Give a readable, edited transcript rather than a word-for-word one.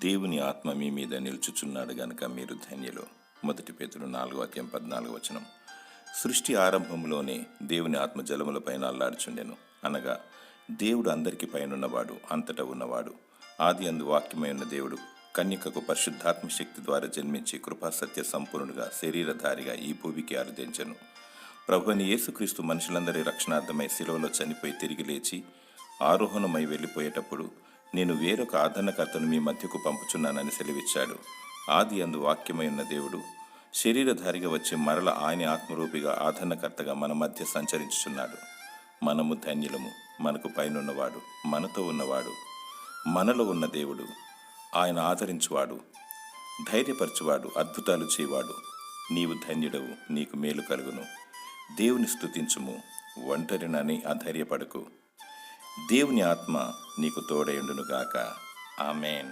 దేవుని ఆత్మ మీ మీద నిలుచుచున్నాడు గనుక మీరు ధన్యులు. 1 పేతురు 4:14. సృష్టి ఆరంభంలోనే దేవుని ఆత్మ జలములపైన అల్లాడుచుండెను. అనగా దేవుడు అందరికి పైనున్నవాడు, అంతటా ఉన్నవాడు. ఆది అందు వాక్యమై ఉన్న దేవుడు కన్యకకు పరిశుద్ధాత్మ శక్తి ద్వారా జన్మించి కృపాసత్య సంపూర్ణుడుగా శరీరధారిగా ఈ భూమికి అరుదించెను. ప్రభువైన యేసుక్రీస్తు మనుషులందరి రక్షణార్థమై శిలువలో చనిపోయి తిరిగి లేచి ఆరోహణమై వెళ్ళిపోయేటప్పుడు నేను వేరొక ఆదరణకర్తను మీ మధ్యకు పంపుచున్నానని సెలవిచ్చాడు. ఆది అందు వాక్యమై ఉన్న దేవుడు శరీరధారిగా వచ్చి మరల ఆయన ఆత్మరూపిగా ఆదరణకర్తగా మన మధ్య సంచరించుచున్నాడు. మనము ధన్యులము. మనకు పైనున్నవాడు, మనతో ఉన్నవాడు, మనలో ఉన్న దేవుడు, ఆయన ఆదరించువాడు, ధైర్యపరచువాడు, అద్భుతాలు చేయవాడు. నీవు ధన్యుడవు, నీకు మేలు కలుగును. దేవుని స్తుతించుము, ఒంటరినని అధైర్యపడకు. దేవుని ఆత్మ నీకు తోడయుండునుగాక. ఆమేన్.